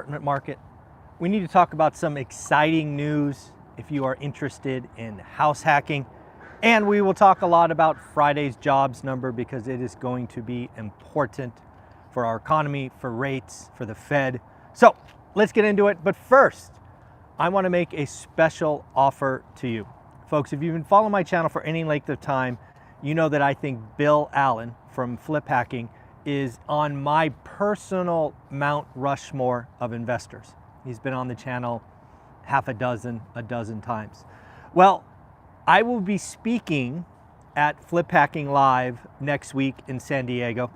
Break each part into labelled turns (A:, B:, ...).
A: apartment market. We need to talk about some exciting news if you are interested in house hacking. And we will talk a lot about Friday's jobs number because it is going to be important for our economy, for rates, for the Fed. So let's get into it. But first, I want to make a special offer to you. Folks, if you've been following my channel for any length of time, you know that I think Bill Allen from Flip Hacking is on my personal Mount Rushmore of investors. He's been on the channel a dozen times. Well, I will be speaking at Flip Hacking Live next week in San Diego.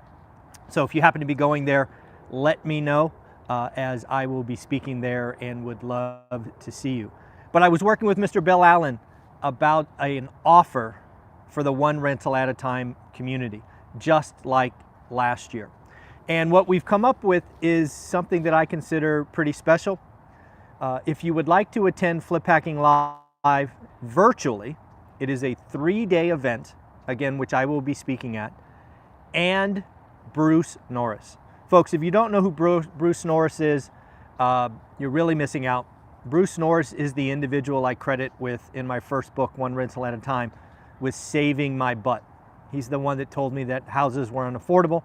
A: So if you happen to be going there, let me know as I will be speaking there and would love to see you. But I was working with Mr. Bill Allen about an offer for the one rental at a time community, just like last year. And what we've come up with is something that I consider pretty special. If you would like to attend Flip Hacking Live virtually, it is a 3-day event, again, which I will be speaking at, and Bruce Norris. Folks, if you don't know who Bruce Norris is, you're really missing out. Bruce Norris is the individual I credit with in my first book, One Rental at a Time, with saving my butt. He's the one that told me that houses were unaffordable,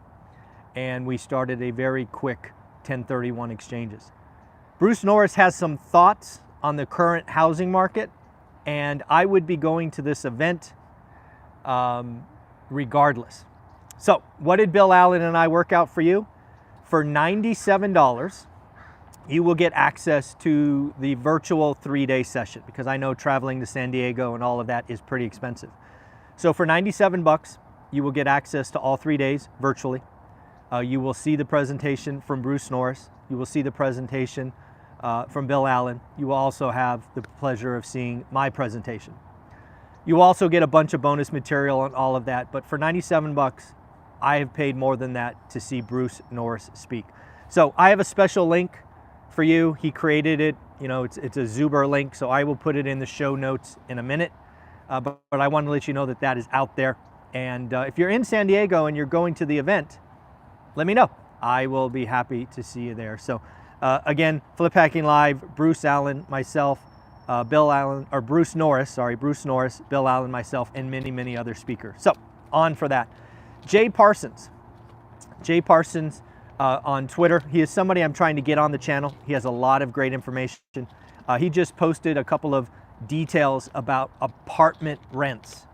A: and we started a very quick 1031 exchanges. Bruce Norris has some thoughts on the current housing market, and I would be going to this event regardless. So what did Bill Allen and I work out for you? For $97, you will get access to the virtual 3-day session because I know traveling to San Diego and all of that is pretty expensive. So for 97 bucks, you will get access to all 3 days virtually. You will see the presentation from Bruce Norris. You will see the presentation from Bill Allen. You will also have the pleasure of seeing my presentation. You will also get a bunch of bonus material and all of that, but for 97 bucks, I have paid more than that to see Bruce Norris speak. So I have a special link for you. He created it. You know, it's a Zuber link, so I will put it in the show notes in a minute. But I want to let you know that that is out there. And if you're in San Diego and you're going to the event, let me know. I will be happy to see you there. So again, Flip Hacking Live, Bruce Allen, myself, Bill Allen, or Bruce Norris, Bill Allen, myself, and many, many other speakers. So on for that. Jay Parsons on Twitter. He is somebody I'm trying to get on the channel. He has a lot of great information. He just posted a couple of details about apartment rents.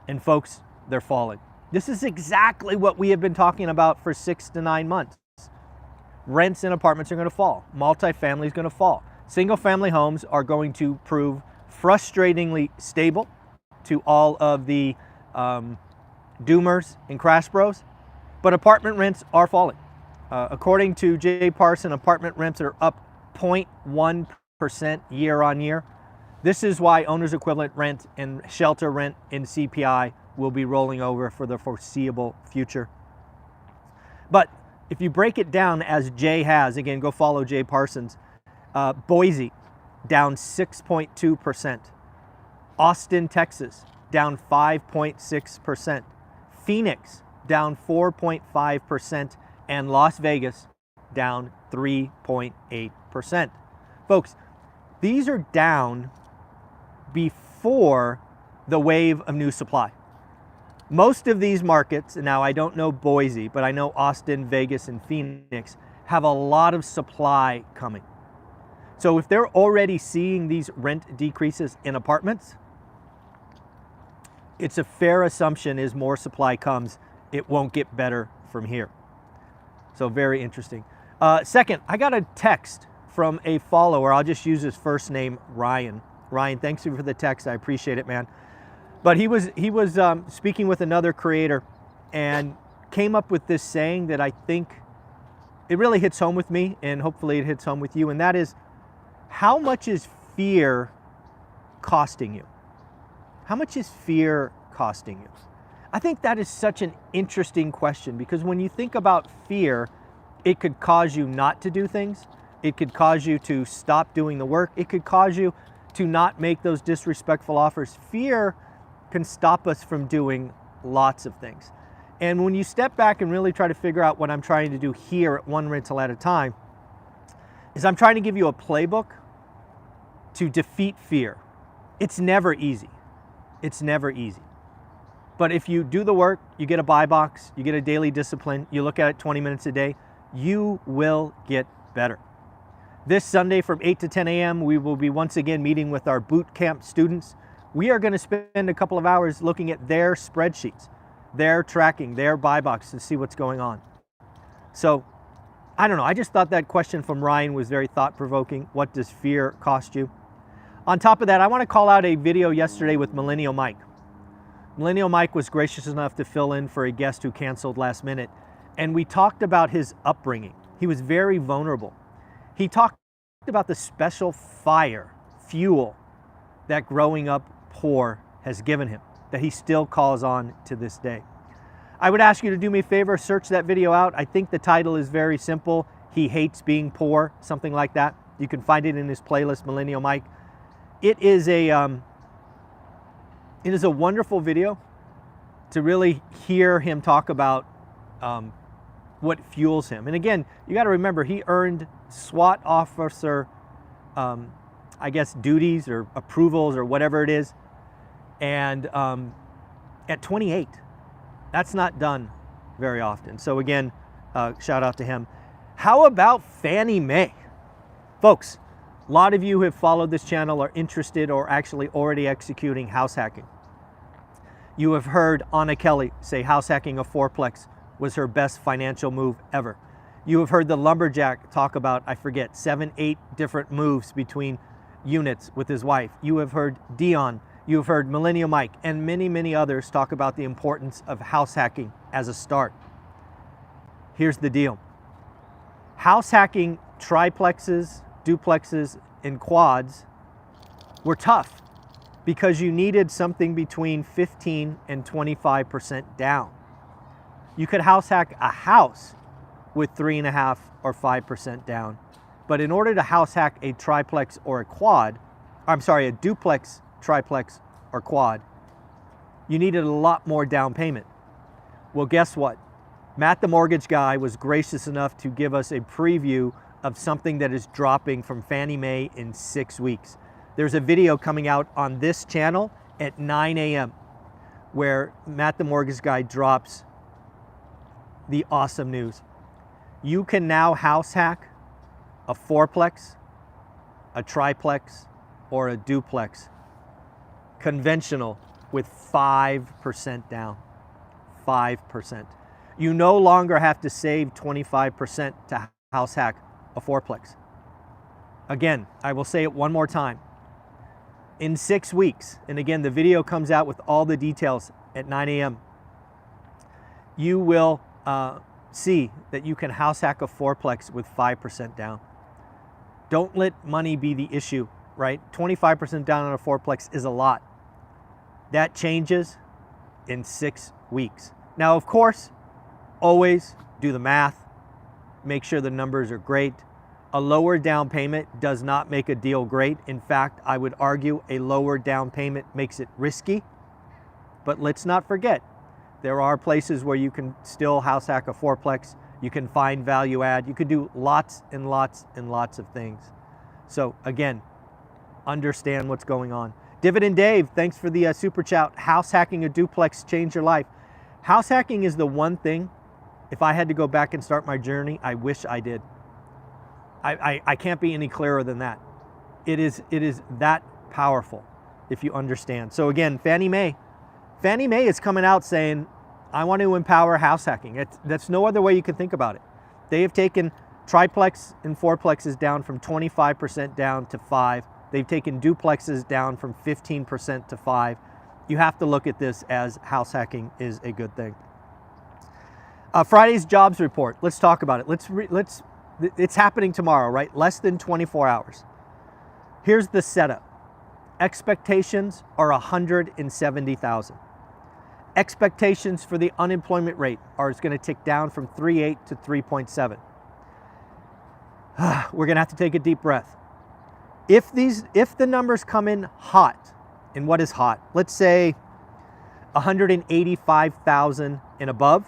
A: And folks, they're falling. This is exactly what we have been talking about for 6 to 9 months. Rents in apartments are going to fall. Multifamily is going to fall. Single family homes are going to prove frustratingly stable to all of the doomers and crash bros, but apartment rents are falling. According to Jay Parsons, apartment rents are up 0.1% year on year. This is why owner's equivalent rent and shelter rent in CPI will be rolling over for the foreseeable future. But if you break it down as Jay has, again, go follow Jay Parsons, Boise down 6.2%, Austin, Texas down 5.6%, Phoenix down 4.5%, and Las Vegas down 3.8%. Folks, these are down before the wave of new supply. Most of these markets, now I don't know Boise, but I know Austin, Vegas, and Phoenix have a lot of supply coming. So if they're already seeing these rent decreases in apartments, it's a fair assumption as more supply comes, it won't get better from here. So very interesting. Second, I got a text from a follower. I'll just use his first name, Ryan. Ryan, thanks for the text. I appreciate it, man. But he was speaking with another creator and came up with this saying that I think it really hits home with me, and hopefully it hits home with you, and that is, how much is fear costing you? How much is fear costing you? I think that is such an interesting question, because when you think about fear, it could cause you not to do things. It could cause you to stop doing the work. It could cause you to not make those disrespectful offers. Fear can stop us from doing lots of things. And when you step back and really try to figure out what I'm trying to do here at One Rental at a Time, is I'm trying to give you a playbook to defeat fear. It's never easy. It's never easy. But if you do the work, you get a buy box, you get a daily discipline, you look at it 20 minutes a day, you will get better. This Sunday from 8 to 10 a.m., we will be once again meeting with our boot camp students. We are going to spend a couple of hours looking at their spreadsheets, their tracking, their buy box to see what's going on. So, I don't know. I just thought that question from Ryan was very thought-provoking. What does fear cost you? On top of that, I want to call out a video yesterday with Millennial Mike. Millennial Mike was gracious enough to fill in for a guest who canceled last minute, and we talked about his upbringing. He was very vulnerable. He talked about the special fuel that growing up poor has given him, that he still calls on to this day. I would ask you to do me a favor, search that video out. I think the title is very simple. He hates being poor, something like that. You can find it in his playlist, Millennial Mike. It is a wonderful video to really hear him talk about what fuels him. And again, you got to remember, he earned SWAT officer, I guess, duties or approvals or whatever it is. And at 28, that's not done very often. So again, shout out to him. How about Fannie Mae? Folks, a lot of you who have followed this channel are interested or actually already executing house hacking. You have heard Anna Kelly say house hacking a fourplex was her best financial move ever. You have heard the lumberjack talk about, I forget, 7, 8 different moves between units with his wife. You have heard Dion, you have heard Millennial Mike, and many, many others talk about the importance of house hacking as a start. Here's the deal. House hacking triplexes, duplexes, and quads were tough because you needed something between 15 and 25% down. You could house hack a house with 3.5 or 5% down. But in order to house hack a triplex or a quad, a duplex, triplex, or quad, you needed a lot more down payment. Well, guess what? Matt the mortgage guy was gracious enough to give us a preview of something that is dropping from Fannie Mae in 6 weeks. There's a video coming out on this channel at 9 a.m. where Matt the mortgage guy drops the awesome news. You can now house hack a fourplex, a triplex, or a duplex, conventional, with 5% down. 5%. You no longer have to save 25% to house hack a fourplex. Again, I will say it one more time. In 6 weeks, and again, the video comes out with all the details at 9 a.m., you will see that you can house hack a fourplex with 5% down. Don't let money be the issue, right? 25% down on a fourplex is a lot. That changes in 6 weeks. Now, of course, always do the math. Make sure the numbers are great. A lower down payment does not make a deal great. In fact, I would argue a lower down payment makes it risky. But let's not forget, there are places where you can still house hack a fourplex. You can find value add. You could do lots and lots and lots of things. So again, understand what's going on. Dividend Dave, thanks for the super chat. House hacking a duplex changed your life. House hacking is the one thing, if I had to go back and start my journey, I wish I did. I can't be any clearer than that. It is that powerful if you understand. So again, Fannie Mae is coming out saying, I want to empower house hacking. That's no other way you can think about it. They have taken triplex and fourplexes down from 25% down to 5%. They've taken duplexes down from 15% to 5%. You have to look at this as house hacking is a good thing. Friday's jobs report. Let's talk about it. It's happening tomorrow, right? Less than 24 hours. Here's the setup. Expectations are 170,000. Expectations for the unemployment rate are going to tick down from 3.8 to 3.7. We're going to have to take a deep breath. If the numbers come in hot, and what is hot? Let's say 185,000 and above,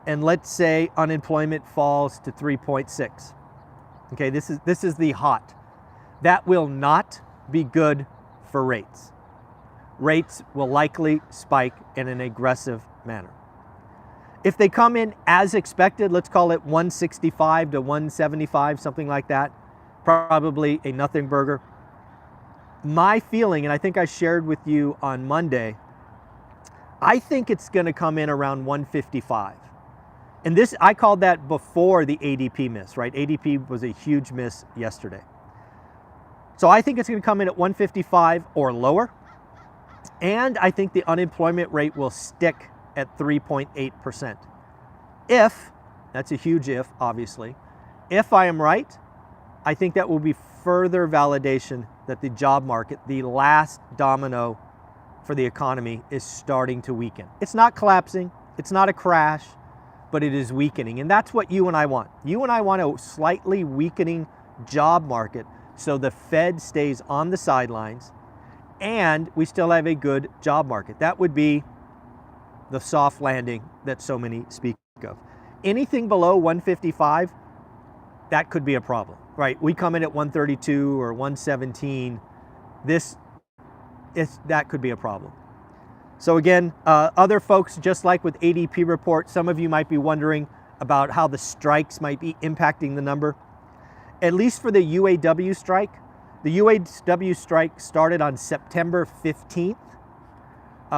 A: and let's say unemployment falls to 3.6. Okay, this is the hot. That will not be good for rates. Rates will likely spike in an aggressive manner. If they come in as expected, let's call it 165 to 175, something like that, probably a nothing burger. My feeling, and I think I shared with you on Monday, I think it's going to come in around 155. And this, I called that before the ADP miss, right? ADP was a huge miss yesterday. So I think it's going to come in at 155 or lower. And I think the unemployment rate will stick at 3.8%. If, that's a huge if, obviously, if I am right, I think that will be further validation that the job market, the last domino for the economy, is starting to weaken. It's not collapsing, it's not a crash, but it is weakening. And that's what you and I want. You and I want a slightly weakening job market so the Fed stays on the sidelines and we still have a good job market. That would be the soft landing that so many speak of. Anything below 155, that could be a problem, right? We come in at 132 or 117. That could be a problem. So again, other folks, just like with ADP report, some of you might be wondering about how the strikes might be impacting the number. At least for the UAW strike, the UAW strike started on September 15th,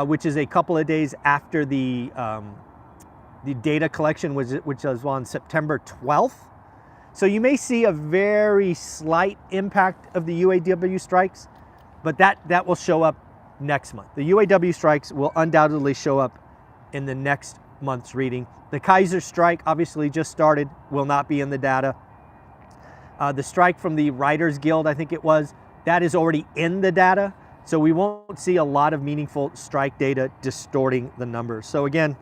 A: which is a couple of days after the data collection, which was on September 12th. So you may see a very slight impact of the UAW strikes, but that will show up next month. The UAW strikes will undoubtedly show up in the next month's reading. The Kaiser strike obviously just started, will not be in the data. The strike from the Writers Guild, I think it was, that is already in the data. So we won't see a lot of meaningful strike data distorting the numbers. So again,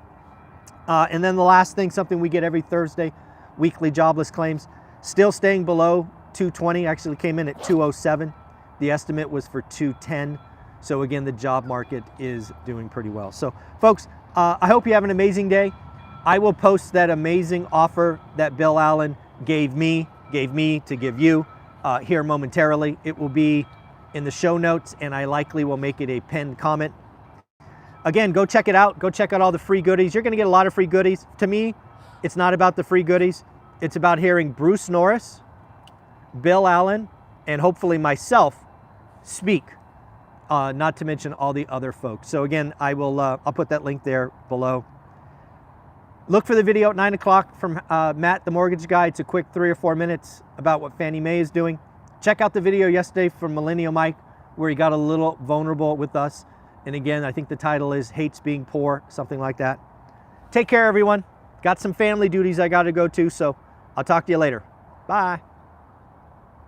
A: and then the last thing, something we get every Thursday, weekly jobless claims, still staying below 220, actually came in at 207. The estimate was for 210. So again, the job market is doing pretty well. So folks, I hope you have an amazing day. I will post that amazing offer that Bill Allen gave me to give you here momentarily. It will be in the show notes, and I likely will make it a pinned comment. Again, go check it out. Go check out all the free goodies. You're going to get a lot of free goodies. To me, it's not about the free goodies. It's about hearing Bruce Norris, Bill Allen, and hopefully myself speak, not to mention all the other folks. So again, I'll put that link there below. Look for the video at 9 o'clock from Matt, the mortgage guy. It's a quick 3 or 4 minutes about what Fannie Mae is doing. Check out the video yesterday from Millennial Mike, where he got a little vulnerable with us. And again, I think the title is Hates Being Poor, something like that. Take care, everyone. Got some family duties I got to go to, so I'll talk to you later. Bye.